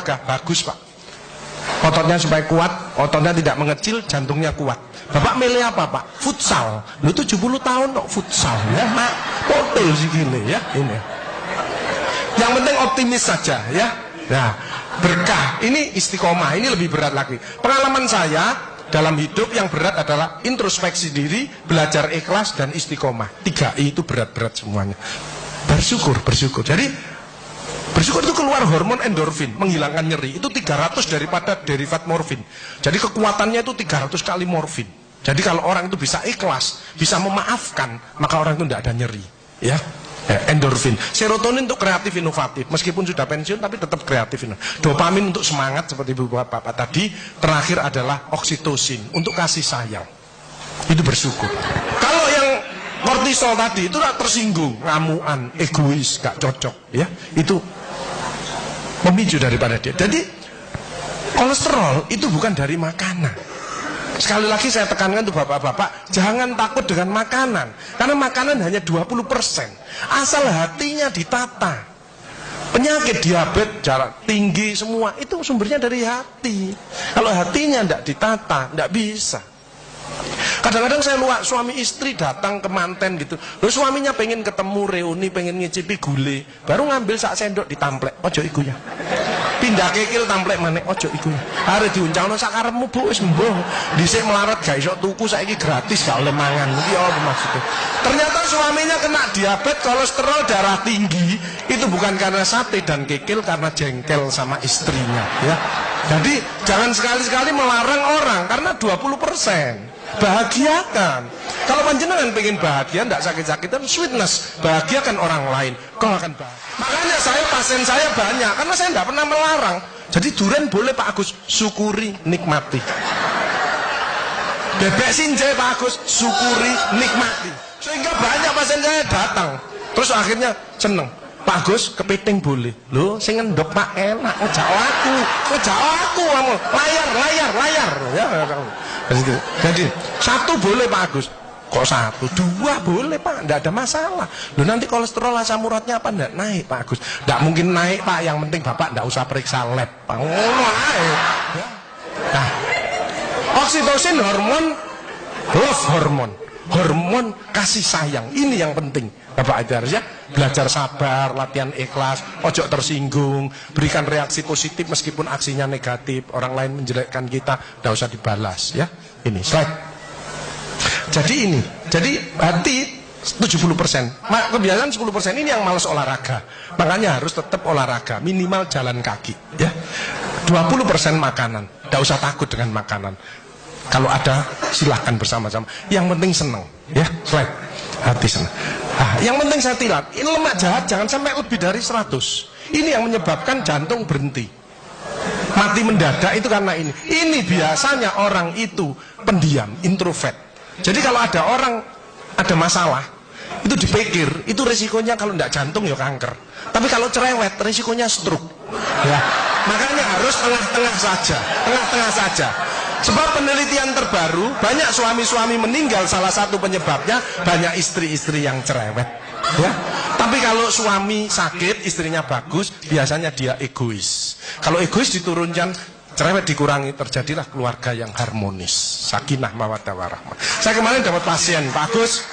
olahraga? Bagus Pak. Ototnya supaya kuat, ototnya tidak mengecil, jantungnya kuat. Bapak milih apa Pak? Futsal. Lu 70 tahun kok futsal ya Mak. Potel sih gini ya ini. Yang penting optimis saja ya. Nah, berkah. Ini istiqomah, ini lebih berat lagi. Pengalaman saya dalam hidup yang berat adalah introspeksi diri, belajar ikhlas, dan istiqomah. 3I itu berat-berat semuanya. Bersyukur. Jadi bersyukur itu keluar hormon endorfin, menghilangkan nyeri. Itu 300 daripada derivat morfin. Jadi kekuatannya itu 300 kali morfin. Jadi kalau orang itu bisa ikhlas, bisa memaafkan, maka orang itu tidak ada nyeri. Ya. Endorfin, serotonin untuk kreatif inovatif, meskipun sudah pensiun tapi tetap kreatif. Dopamin untuk semangat seperti bapak tadi. Terakhir adalah oksitosin untuk kasih sayang. Itu bersyukur. Kalau yang kortisol tadi itu tersinggung, ngamuan, egois, gak cocok, ya itu memicu daripada dia. Jadi kolesterol itu bukan dari makanan. Sekali lagi saya tekankan untuk bapak-bapak, jangan takut dengan makanan, karena makanan hanya 20%. Asal hatinya ditata. Penyakit diabetes, darah tinggi, semua itu sumbernya dari hati. Kalau hatinya tidak ditata, tidak bisa. Kadang-kadang saya lihat suami istri datang ke manten gitu. Loh, suaminya pengen ketemu reuni, pengen ngicipi gule, baru ngambil sak sendok ditamplek, ojo iku ya. Pindah kekil tamplek maneh, ojo iku ya. Are diuncalno sak karepmu Bu, wis mbuh. Dhisik melarat gak iso tuku, saiki gratis gak oleh mangan. Iki apa maksudnya? Ternyata suaminya kena diabetes, kolesterol, darah tinggi. Itu bukan karena sate dan kekil, karena jengkel sama istrinya, ya. Jadi jangan sekali-sekali melarang orang, karena 20%. Bahagiakan. Kalau panjenengan pengen bahagia, tidak sakit-sakitan, sweetness, bahagiakan orang lain, kau akan bahagia. Makanya pasien saya banyak, karena saya tidak pernah melarang. Jadi durian boleh Pak Agus, syukuri, nikmati. Bebek sinjai Pak Agus, syukuri, nikmati. Sehingga banyak pasien saya datang, terus akhirnya seneng. Pak Agus, kepiting boleh. Loh, sing ngendok Pak enak, ngejak aku, layar. Ya, jadi satu boleh Pak Agus. Kok satu? 2 boleh Pak, tidak ada masalah. Loh, nanti kolesterol asam uratnya apa enggak naik Pak Agus? Tidak mungkin naik Pak, yang penting Bapak tidak usah periksa lab Pak. Ya. Nah, oksitosin hormon love hormon kasih sayang. Ini yang penting Bapak itu harus ya belajar sabar, latihan ikhlas, ojo tersinggung, berikan reaksi positif meskipun aksinya negatif, orang lain menjelekkan kita, tidak usah dibalas ya. Ini slide. Jadi hati 70%, kebiasaan 10% ini yang malas olahraga. Makanya harus tetap olahraga, minimal jalan kaki ya. 20% makanan, tidak usah takut dengan makanan. Kalau ada silahkan bersama-sama. Yang penting senang ya. Slide. Hati senang. Yang penting saya tilat, ini lemak jahat jangan sampai lebih dari 100. Ini yang menyebabkan jantung berhenti, mati mendadak itu karena ini. Ini biasanya orang itu pendiam, introvert. Jadi kalau ada orang ada masalah, itu dipikir, itu resikonya kalau tidak jantung ya kanker. Tapi kalau cerewet, resikonya stroke. Ya. Makanya harus tengah-tengah saja. Sebab penelitian terbaru, banyak suami-suami meninggal, salah satu penyebabnya banyak istri-istri yang cerewet. Ya. Tapi kalau suami sakit, istrinya bagus, biasanya dia egois. Kalau egois diturunkan, cerewet dikurangi, terjadilah keluarga yang harmonis. Sakinah mawaddah warahmah. Saya kemarin dapat pasien, Pak Agus.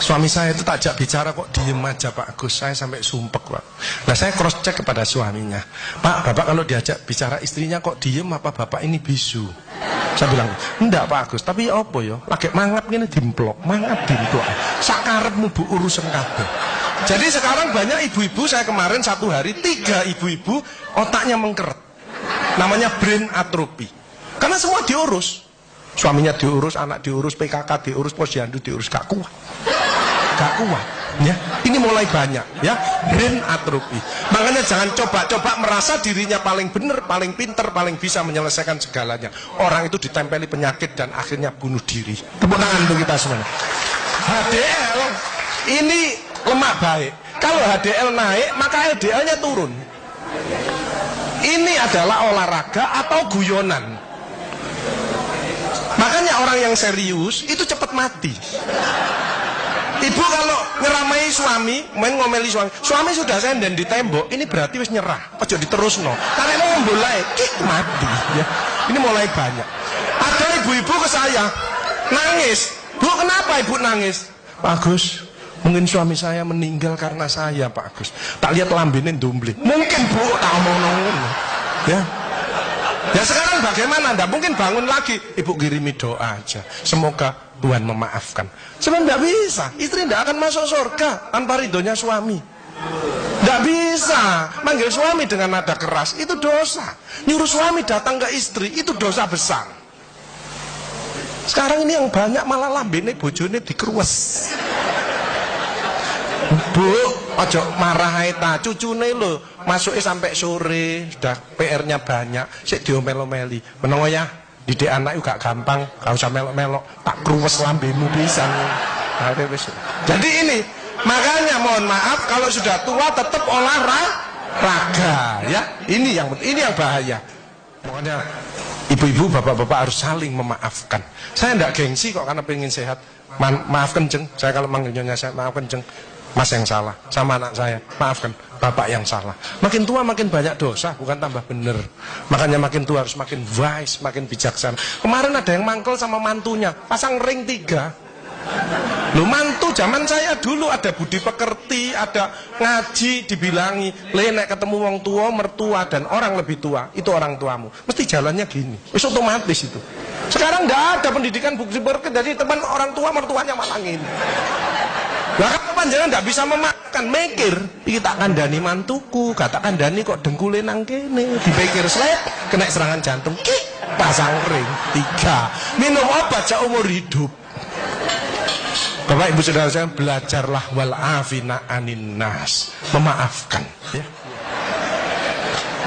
Suami saya itu tak ajak bicara kok diem aja Pak Agus, saya sampai sumpek Pak. Nah saya cross check kepada suaminya, Pak, Bapak kalau diajak bicara istrinya kok diem, apa Bapak ini bisu? Saya bilang, enggak Pak Agus, tapi apa ya, lagi mangap gini dimplok, sakarepmu Bu urusan kabeh. Jadi sekarang banyak ibu-ibu, saya kemarin satu hari 3 ibu-ibu otaknya mengkeret, namanya brain atrophy, karena semua diurus. Suaminya diurus, anak diurus, PKK diurus, posyandu diurus, gak kuat ya. Ini mulai banyak ya, brain atrophy. Makanya jangan coba-coba merasa dirinya paling benar, paling pinter, paling bisa menyelesaikan segalanya. Orang itu ditempeli penyakit dan akhirnya bunuh diri. Tepuk tangan untuk kita semuanya. HDL ini lemak baik. Kalau HDL naik, maka LDL-nya turun. Ini adalah olahraga atau guyonan. Makanya orang yang serius itu cepat mati. Ibu kalau ngeramai suami, main ngomeli suami sudah senden di tembok, ini berarti wis nyerah. Ojo diterusno. Karena ini mulai mati ya. Ini mulai banyak. Ada ibu-ibu ke saya nangis. Bu, kenapa ibu nangis? Pak Agus, mungkin suami saya meninggal karena saya, Pak Agus. Tak lihat lambene ndumbling. Mungkin Bu, tak omong-omong. Ya. Ya sekarang bagaimana? Nggak mungkin bangun lagi. Ibu kirimi doa aja. Semoga Tuhan memaafkan. Sebenarnya nggak bisa. Istri nggak akan masuk surga tanpa ridhonya suami. Nggak bisa. Manggil suami dengan nada keras itu dosa. Nyuruh suami datang ke istri itu dosa besar. Sekarang ini yang banyak malah lambene bojone dikeruwes. Bu, ojo marah ta, cucune lho, masuknya sampai sore, sudah PR-nya banyak, sik diomel-omeli. Menapa ya? Didik anak juga gampang, gak usah melok-melok, tak kruwes lambemu pisan. Jadi ini, makanya mohon maaf kalau sudah tua tetap olahraga, ya. Ini yang bahaya. Makanya ibu-ibu, bapak-bapak harus saling memaafkan. Saya enggak gengsi kok karena pengen sehat. Maaf kenceng, saya kalau manggilnya saya maaf kenceng. Mas yang salah, sama anak saya, maafkan, bapak yang salah. Makin tua makin banyak dosa, bukan tambah bener. Makanya makin tua harus makin wise, makin bijaksana. Kemarin ada yang mangkel sama mantunya, pasang ring 3. Loh, mantu zaman saya dulu ada budi pekerti, ada ngaji, dibilangi, nek ketemu wong tua, mertua dan orang lebih tua, itu orang tuamu. Mesti jalannya gini, itu otomatis itu. Sekarang nggak ada pendidikan budi pekerti, jadi teman orang tua, mertuanya malah gini. Lah kan panjenengan ndak bisa memakan, mikir, iki tak kandhani mantuku, gak tak kandhani kok dengkule nang kene, dipikir slep, kena serangan jantung, pasang ring 3, minum obat seumur hidup. Bapak Ibu Saudara saya, belajarlah wal afina anin nas, memaafkan ya.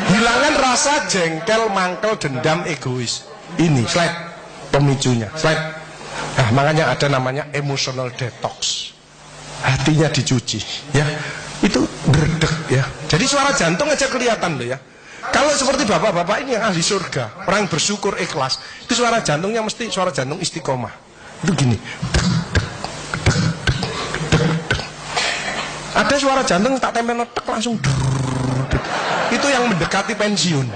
Hilangkan rasa jengkel, mangkel, dendam, egois. Ini slide pemicunya, slide. Nah, makanya ada namanya emotional detox. Hatinya dicuci ya, itu berdek ya. Jadi suara jantung aja kelihatan loh ya. Kalau seperti bapak-bapak ini yang ahli surga, orang bersyukur ikhlas, itu suara jantungnya mesti suara jantung istiqomah. Itu gini. Ada suara jantung tak tempel tek langsung. Itu yang mendekati pensiun.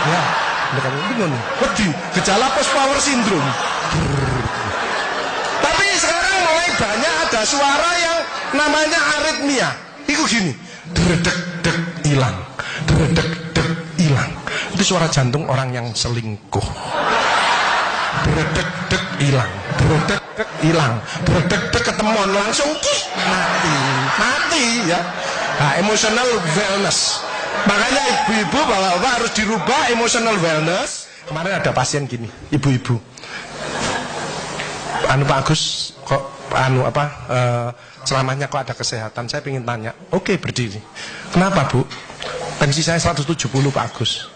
Ya, mendekati bingung. Wedi, gejala post power syndrome. Tapi sekarang mulai banyak ada suara yang namanya aritmia. Itu gini, dredek-dek hilang, dredek-dek hilang. Itu suara jantung orang yang selingkuh. Dredek-dek hilang, dredek-dek hilang, dredek-dek ketemuan langsung mati ya. Nah, emotional wellness. Makanya ibu-ibu, bapak-bapak harus dirubah emotional wellness. Kemarin ada pasien gini, ibu-ibu. Pak Agus kok selamanya kok ada kesehatan. Saya ingin tanya. Oke, berdiri. Kenapa Bu? Tensi saya 170 Pak Agus,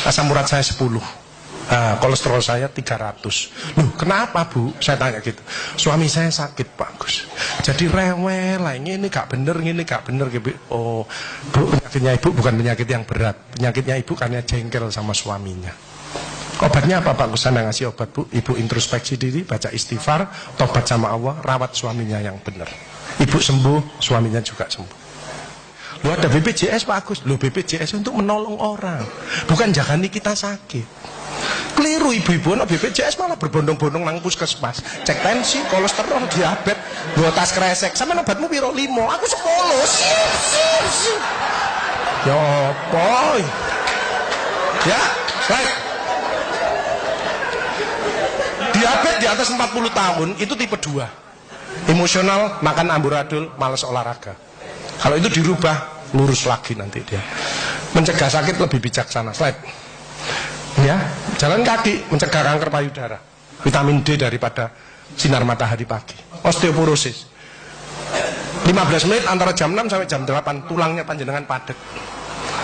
asam urat saya 10, kolesterol saya 300. Loh, kenapa Bu? Saya tanya gitu. Suami saya sakit Pak Agus, jadi rewel lah, ini gak bener, ini gak bener gitu. Oh Bu, penyakitnya Ibu bukan penyakit yang berat. Penyakitnya Ibu karena jengkel sama suaminya. Obatnya apa Pak Gus? Saya ngasih obat Bu. Ibu introspeksi diri, baca istighfar, tobat sama Allah, rawat suaminya yang benar. Ibu sembuh, suaminya juga sembuh. Lu ada BPJS Pak Agus. Lu BPJS untuk menolong orang, bukan jagani kita sakit. Keliru ibu-ibu, no BPJS malah berbondong-bondong nang puskesmas, cek tensi, kolesterol, diabetes, bawa tas kresek. Sama obatmu piro 5, aku 10. Ya boy. Ya, baik. Diabetes di atas 40 tahun itu tipe 2. Emosional, makan amburadul, malas olahraga. Kalau itu dirubah, lurus lagi nanti dia. Mencegah sakit lebih bijaksana. Slide. Ya, jalan kaki mencegah kanker payudara. Vitamin D daripada sinar matahari pagi. Osteoporosis. 15 menit antara jam 6 sampai jam 8 tulangnya panjenengan padat.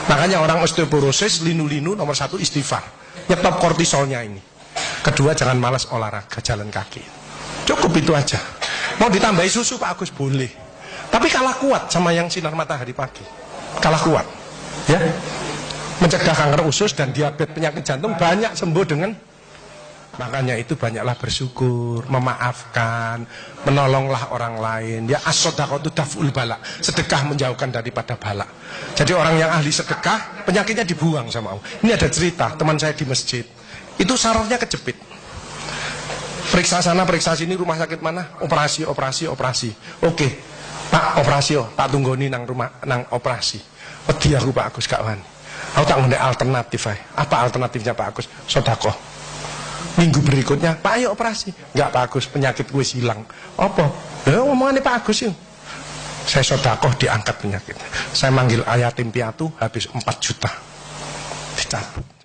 Makanya orang osteoporosis, linu-linu nomor 1 istighfar. Nyetop kortisolnya ini. Kedua, jangan malas olahraga, jalan kaki. Cukup itu aja. Mau ditambahi susu Pak Agus boleh, tapi kalah kuat sama yang sinar matahari pagi. Kalah kuat ya. Mencegah kanker usus dan diabetes, penyakit jantung banyak sembuh dengan Makanya itu banyaklah bersyukur, memaafkan, menolonglah orang lain. Ya as-shadaqatu daf'ul bala. Sedekah menjauhkan daripada bala. Jadi orang yang ahli sedekah, penyakitnya dibuang sama Allah. Ini ada cerita, teman saya di masjid. Itu sarafnya kejepit. Periksa sana, periksa sini, rumah sakit mana? Operasi. Oke, Pak, operasi tak tunggoni nang rumah, nang operasi. Wedi aku Pak Agus gak wani. Aku tak ngene alternatif ae. Apa alternatifnya Pak Agus? Sedekah. Minggu berikutnya, Pak ayo operasi. Enggak Pak Agus, penyakit gue hilang. Apa? Ya ngomongannya Pak Agus yuk. Saya sedekah diangkat penyakit. Saya manggil yatim piatu habis 4 juta. Dicabut.